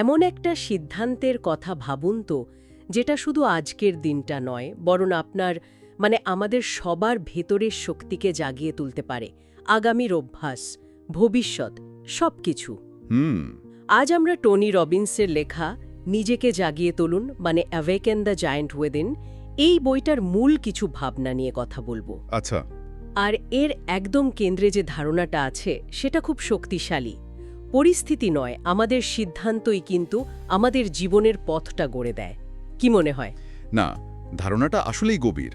এমন একটা সিদ্ধান্তের কথা ভাবুন তো, যেটা শুধু আজকের দিনটা নয়, বরং আপনার আমাদের সবার ভেতরের শক্তিকে জাগিয়ে তুলতে পারে, আগামীর অভ্যাস, ভবিষ্যৎ, সবকিছু। আজ আমরা টনি রবিন্সের লেখা নিজেকে জাগিয়ে তুলুন অ্যাওয়েকেন দ্য জায়ান্ট উইদিন, এই বইটার মূল কিছু ভাবনা নিয়ে কথা বলবো। আচ্ছা। আর এর একদম কেন্দ্রে যে ধারণাটা আছে সেটা খুব শক্তিশালী। পরিস্থিতি নয়, আমাদের সিদ্ধান্তই কিন্তু আমাদের জীবনের পথটা গড়ে দেয়। কি মনে হয়? না, ধারণাটা আসলেই গভীর।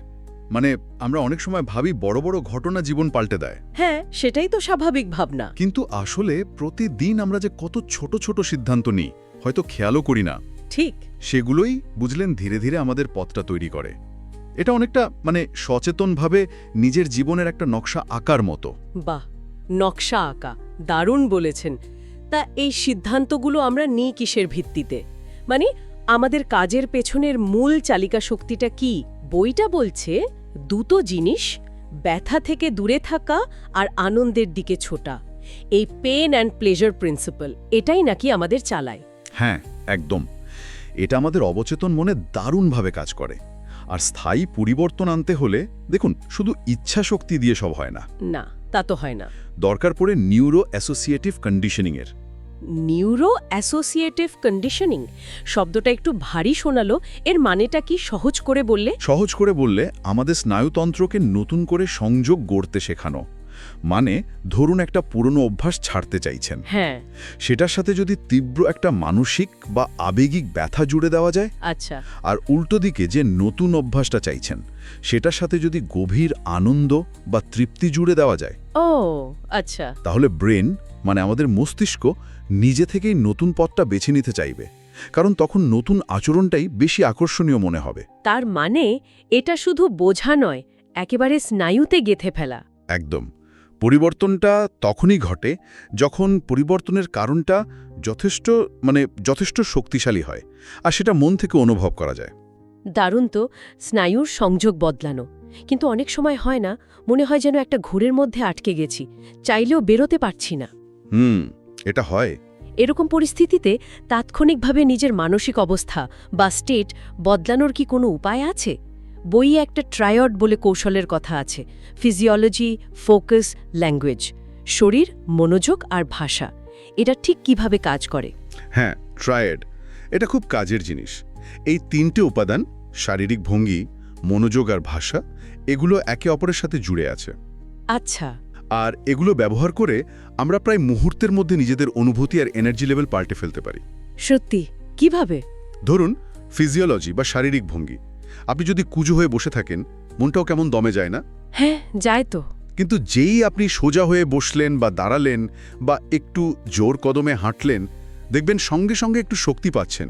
আমরা অনেক সময় ভাবি বড় বড় ঘটনা জীবন পাল্টে দেয়। হ্যাঁ, সেটাই তো স্বাভাবিক ভাবনা। কিন্তু আসলে প্রতিদিন আমরা যে কত ছোট ছোট সিদ্ধান্ত নিই, হয়তো খেয়ালও করি না। ঠিক। সেগুলোই বুঝলেন ধীরে ধীরে আমাদের পথটা তৈরি করে। এটা অনেকটা সচেতনভাবে নিজের জীবনের একটা নকশা আঁকার মতো। বাহ, নকশা আঁকা, দারুণ বলেছেন। তা এই সিদ্ধান্তগুলো আমরা নিই কিসের ভিত্তিতে? আমাদের কাজের পেছনের মূল চালিকা শক্তিটা কি? বইটা বলছে দুটো জিনিস, ব্যথা থেকে দূরে থাকা আর আনন্দের দিকে ছোটা। এই পেন অ্যান্ড প্লেজার প্রিন্সিপাল, এটাই নাকি আমাদের চালায়। হ্যাঁ, একদম। এটা আমাদের অবচেতন মনে দারুণভাবে কাজ করে। আর স্থায়ী পরিবর্তন আনতে হলে দেখুন, শুধু ইচ্ছা শক্তি দিয়ে সব হয় না। না, তা তো হয় না। দরকার পড়ে নিউরো অ্যাসোসিয়েটিভ কন্ডিশনিংয়ের। নিউরো অ্যাসোসিয়েটিভ কন্ডিশনিং শব্দটা একটু ভারী শোনালো। এর মানেটা কি সহজ করে বললে? সহজ করে বললে আমাদের স্নায়ুতন্ত্রকে নতুন করে সংযোগ গড়তে শেখানো। ধরুন একটা পুরনো অভ্যাস ছাড়তে চাইছেন, হ্যাঁ, সেটার সাথে যদি তীব্র একটা মানসিক বা আবেগিক ব্যথা জুড়ে দেওয়া যায়। আচ্ছা। আর উল্টো দিকে যে নতুন অভ্যাসটা চাইছেন, সেটার সাথে যদি গভীর আনন্দ বা তৃপ্তি জুড়ে দেওয়া যায়। ও আচ্ছা। তাহলে ব্রেন আমাদের মস্তিষ্ক নিজে থেকেই নতুন পথটা বেছে নিতে চাইবে, কারণ তখন নতুন আচরণটাই বেশি আকর্ষণীয় মনে হবে। তার এটা শুধু বোঝা নয়, একেবারে স্নায়ুতে গেঁথে ফেলা। একদম। পরিবর্তনটা তখনই ঘটে যখন পরিবর্তনের কারণটা যথেষ্ট শক্তিশালী হয়, আর সেটা মন থেকে অনুভব করা যায়। দারুণ তো, স্নায়ুর সংযোগ বদলানো। কিন্তু অনেক সময় হয় না, মনে হয় যেন একটা ঘোরের মধ্যে আটকে গেছি, চাইলেও বেরোতে পারছি না। এটা হয়। এরকম পরিস্থিতিতে তাৎক্ষণিকভাবে নিজের মানসিক অবস্থা বা স্টেট বদলানোর কি কোনো উপায় আছে? বইয়ে একটা ট্রায়ড বলে কৌশলের কথা আছে: ফিজিওলজি, ফোকাস, ল্যাঙ্গুয়েজ। শরীর, মনোযোগ আর ভাষা। এটা ঠিক কিভাবে কাজ করে? হ্যাঁ, ট্রায়েড। এটা খুব কাজের জিনিস। এই তিনটে উপাদান, শারীরিক ভঙ্গি, মনোযোগ আর ভাষা, এগুলো একে অপরের সাথে জুড়ে আছে। আচ্ছা। আর এগুলো ব্যবহার করে আমরা প্রায় মুহূর্তের মধ্যে নিজেদের অনুভূতি আর এনার্জি লেভেল পাল্টে ফেলতে পারি। সত্যি? কিভাবে? ধরুন ফিজিওলজি বা শারীরিক ভঙ্গি। আপনি যদি কুজো হয়ে বসে থাকেন, মনটাও কেমন দমে যায় না? হ্যাঁ, যায় তো। কিন্তু যেই আপনি সোজা হয়ে বসলেন বা দাঁড়ালেন বা একটু জোর কদমে হাঁটলেন, দেখবেন সঙ্গে সঙ্গে একটু শক্তি পাচ্ছেন,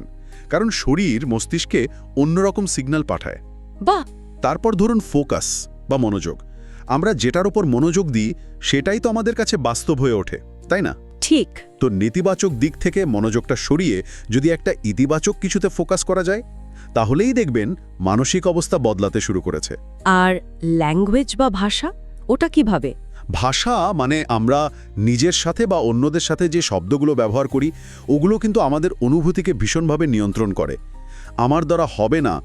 কারণ শরীর মস্তিষ্কে অন্যরকম সিগন্যাল পাঠায়। বাহ। তারপর ধরুন ফোকাস বা মনোযোগ। আমরা যেটার ওপর মনোযোগ দিই, সেটাই তো আমাদের কাছে বাস্তব হয়ে ওঠে, তাই না? ঠিক। তো নেতিবাচক দিক থেকে মনোযোগটা সরিয়ে যদি একটা ইতিবাচক কিছুতে ফোকাস করা যায়, তাহলেই দেখবেন মানসিক অবস্থা বদলাতে শুরু করেছে। আর ল্যাঙ্গুয়েজ বা ভাষা, ওটা কিভাবে? ভাষা আমরা নিজের সাথে বা অন্যদের সাথে যে শব্দগুলো ব্যবহার করি, ওগুলো কিন্তু আমাদের অনুভূতিকে ভীষণভাবে নিয়ন্ত্রণ করে। আমার দ্বারা হবে না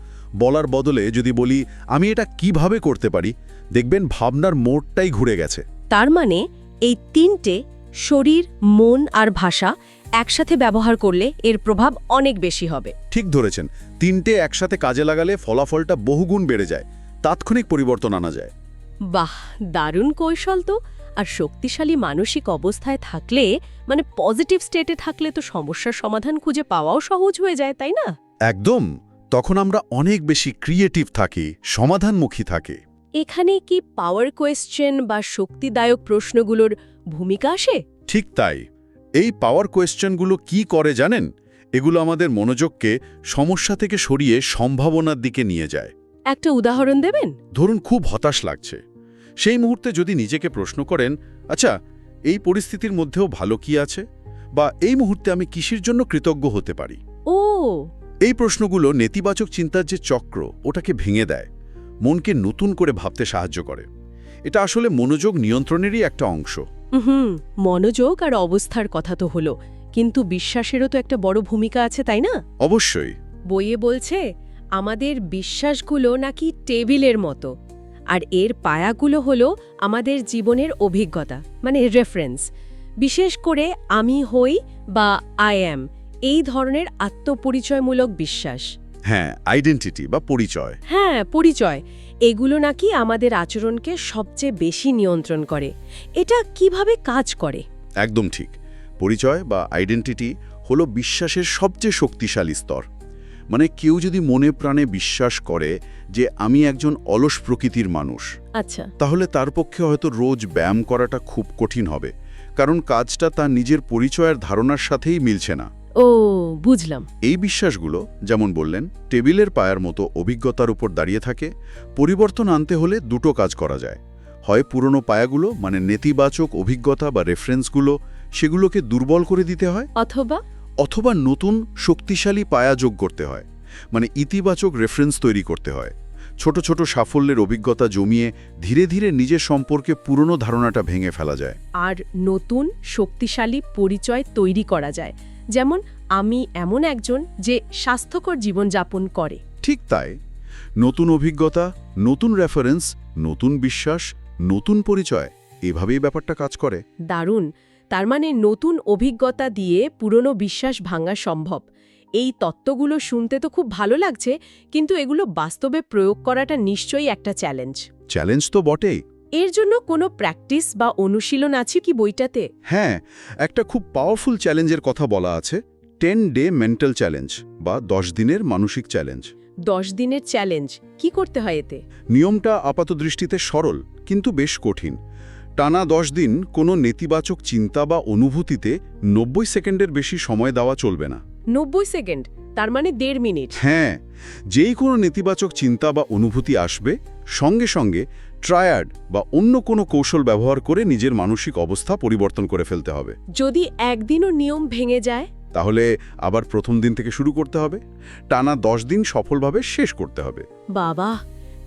বলার বদলে যদি বলি আমি এটা কিভাবে করতে পারি, দেখবেন ভাবনার মোড়টাই ঘুরে গেছে। তার এই তিনটে, শরীর, মন আর ভাষা, একসাথে ব্যবহার করলে এর প্রভাব অনেক বেশি হবে। ঠিক ধরেছেন। তিনটে একসাথে কাজে লাগালে ফলাফলটা বহুগুণ বেড়ে যায়, তাৎক্ষণিক পরিবর্তন আনা যায়। বাহ, দারুণ কৌশল তো। আর শক্তিশালী মানসিক অবস্থায় থাকলে, পজিটিভ স্টেটে থাকলে তো সমস্যার সমাধান খুঁজে পাওয়াও সহজ হয়ে যায়, তাই না? একদম। তখন আমরা অনেক বেশি ক্রিয়েটিভ থাকি, সমাধানমুখী থাকি। এখানে কি পাওয়ার কোয়েশ্চেন বা শক্তিদায়ক প্রশ্নগুলোর ভূমিকা আসে? ঠিক তাই। এই পাওয়ার কোয়েশ্চেনগুলো কি করে জানেন? এগুলো আমাদের মনোযোগকে সমস্যা থেকে সরিয়ে সম্ভাবনার দিকে নিয়ে যায়। একটা উদাহরণ দেবেন? ধরুন খুব হতাশ লাগছে, সেই মুহূর্তে যদি নিজেকে প্রশ্ন করেন, আচ্ছা, এই পরিস্থিতির মধ্যেও ভালো কি আছে, বা এই মুহূর্তে আমি কিসের জন্য কৃতজ্ঞ হতে পারি। ও, এই প্রশ্নগুলো নেতিবাচক চিন্তার যে চক্র, ওটাকে ভেঙে দেয়, মনকে নতুন করে ভাবতে সাহায্য করে। এটা আসলে মনোযোগ নিয়ন্ত্রণেরই একটা অংশ। মনোযোগ আর অবস্থার কথা তো হলো, কিন্তু বিশ্বাসেরও তো একটা বড় ভূমিকা আছে, তাই না? অবশ্যই। বইয়ে বলছে আমাদের বিশ্বাসগুলো নাকি টেবিলের মতো, আর এর পায়াগুলো হলো আমাদের জীবনের অভিজ্ঞতা, মানে রেফারেন্স। বিশেষ করে আমি হই বা আই অ্যাম, এই ধরনের আত্মপরিচয়মূলক বিশ্বাস। হ্যাঁ, আইডেন্টিটি বা পরিচয়। হ্যাঁ, পরিচয়। এগুলো নাকি আমাদের আচরণকে সবচেয়ে বেশি নিয়ন্ত্রণ করে। এটা কিভাবে কাজ করে? একদম ঠিক। পরিচয় বা আইডেন্টিটি হলো বিশ্বাসের সবচেয়ে শক্তিশালী স্তর। মানে কেউ যদি মনে প্রাণে বিশ্বাস করে যে আমি একজন অলস প্রকৃতির মানুষ, আচ্ছা। তাহলে তার পক্ষে হয়তো রোজ ব্যায়াম করাটা খুব কঠিন হবে, কারণ কাজটা তার নিজের পরিচয়ের ধারণার সাথেই মিলছে না। ও, বুঝলাম। এই বিশ্বাসগুলো, যেমন বললেন, টেবিলের পায়ার মতো অভিজ্ঞতার উপর দাঁড়িয়ে থাকে। পরিবর্তন আনতে হলে দুটো কাজ করা যায়। হয় পুরনো পায়াগুলো, মানে নেতিবাচক অভিজ্ঞতা বা রেফারেন্সগুলো, সেগুলোকে দুর্বল করে দিতে হয়, অথবা নতুন শক্তিশালী পায়া যোগ করতে হয়, মানে ইতিবাচক রেফারেন্স তৈরি করতে হয়। ছোট ছোট সাফল্যের অভিজ্ঞতা জমিয়ে ধীরে ধীরে নিজের সম্পর্কে পুরনো ধারণাটা ভেঙে ফেলা যায়। আর নতুন শক্তিশালী পরিচয় তৈরি করা যায়, যেমন আমি এমন একজন যে স্বাস্থ্যকর জীবনযাপন করে। ঠিক তাই। নতুন অভিজ্ঞতা, নতুন রেফারেন্স, নতুন বিশ্বাস, নতুন পরিচয়, এভাবেই ব্যাপারটা কাজ করে। দারুণ। তার মানে নতুন অভিজ্ঞতা দিয়ে পুরনো বিশ্বাস ভাঙা সম্ভব। এই তত্ত্বগুলো শুনতে তো খুব ভালো লাগছে, কিন্তু এগুলো বাস্তবে প্রয়োগ করাটা নিশ্চয়ই একটা চ্যালেঞ্জ। চ্যালেঞ্জ তো বটেই। এর জন্য কোনো প্র্যাকটিস বা অনুশীলন আছে কি বইটাতে? হ্যাঁ, একটা খুব পাওয়ারফুল চ্যালেঞ্জের কথা বলা আছে, 10-day মেন্টাল চ্যালেঞ্জ বা 10 দিনের মানসিক চ্যালেঞ্জ। 10 দিনের চ্যালেঞ্জ, কি করতে হয় এতে? নিয়মটা আপাতদৃষ্টিতে সরল, কিন্তু বেশ কঠিন। টানা 10 দিন কোনো নেতিবাচক চিন্তা বা অনুভূতিতে 90 সেকেন্ডের বেশি সময় দেওয়া চলবে না। 90 সেকেন্ড, তার মানে 1.5 মিনিট। হ্যাঁ, যেই কোনো নেতিবাচক চিন্তা বা অনুভূতি আসবে, সঙ্গে সঙ্গে ট্রায়াড বা অন্য কোনো কৌশল ব্যবহার করে নিজের মানসিক অবস্থা পরিবর্তন করে ফেলতে হবে। যদি একদিনও নিয়ম ভেঙে যায়? তাহলে আবার প্রথম দিন থেকে শুরু করতে হবে। টানা 10 দিন সফলভাবে শেষ করতে হবে। বাবা,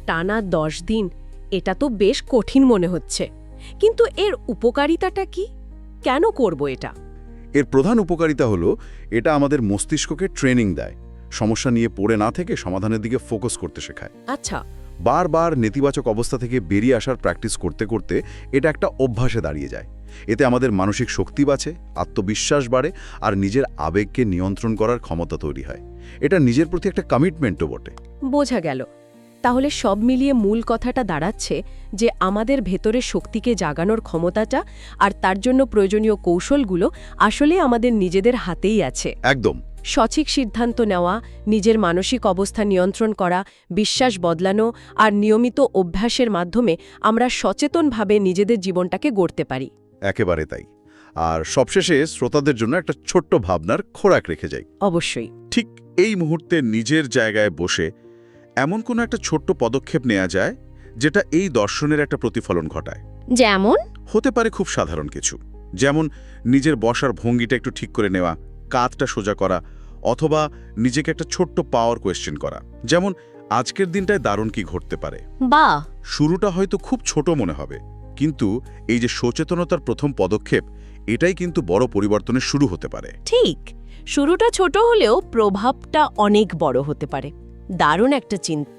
টানা 10 দিন, এটা তো বেশ কঠিন মনে হচ্ছে। কিন্তু এর উপকারিতাটা কি? কেন করব এটা? এর প্রধান উপকারিতা হলো এটা আমাদের মস্তিষ্ককে ট্রেনিং দেয়, সমস্যা নিয়ে পড়ে না থেকে সমাধানের দিকে ফোকাস করতে শেখায়। আচ্ছা। বারবার নেতিবাচক অবস্থা থেকে বেরিয়ে আসার প্র্যাকটিস করতে করতে এটা একটা অভ্যাসে দাঁড়িয়ে যায়। এতে আমাদের মানসিক শক্তি বাড়ে, আত্মবিশ্বাস বাড়ে, আর নিজের আবেগকে নিয়ন্ত্রণ করার ক্ষমতা তৈরি হয়। এটা নিজের প্রতি একটা কমিটমেন্টও বটে। বোঝা গেল। তাহলে সব মিলিয়ে মূল কথাটা দাঁড়াচ্ছে যে আমাদের ভেতরের শক্তিকে জাগানোর ক্ষমতাটা আর তার জন্য প্রয়োজনীয় কৌশলগুলো আসলে আমাদের নিজেদের হাতেই আছে। একদম। সঠিক সিদ্ধান্ত নেওয়া, নিজের মানসিক অবস্থা নিয়ন্ত্রণ করা, বিশ্বাস বদলানো আর নিয়মিত অভ্যাসের মাধ্যমে আমরা সচেতনভাবে নিজেদের জীবনটাকে গড়তে পারি। একেবারে তাই। আর সবশেষে শ্রোতাদের জন্য একটা ছোট্ট ভাবনার খোরাক রেখে যাই। অবশ্যই। ঠিক এই মুহূর্তে নিজের জায়গায় বসে এমন কোনো একটা ছোট্ট পদক্ষেপ নেওয়া যায় যেটা এই দর্শনের একটা প্রতিফলন ঘটায়। যেমন? হতে পারে খুব সাধারণ কিছু, যেমন নিজের বসার ভঙ্গিটা একটু ঠিক করে নেওয়া, কাঁধটা সোজা করা, অথবা নিজেকে একটা ছোট্ট পাওয়ার কোয়েশ্চেন করা, যেমন আজকের দিনটায় দারুণ কি ঘটতে পারে। বাহ! শুরুটা হয়তো খুব ছোট মনে হবে, কিন্তু এই যে সচেতনতার প্রথম পদক্ষেপ, এটাই কিন্তু বড় পরিবর্তনের শুরু হতে পারে। ঠিক, শুরুটা ছোট হলেও প্রভাবটা অনেক বড় হতে পারে। দারুণ একটা চিন্তা।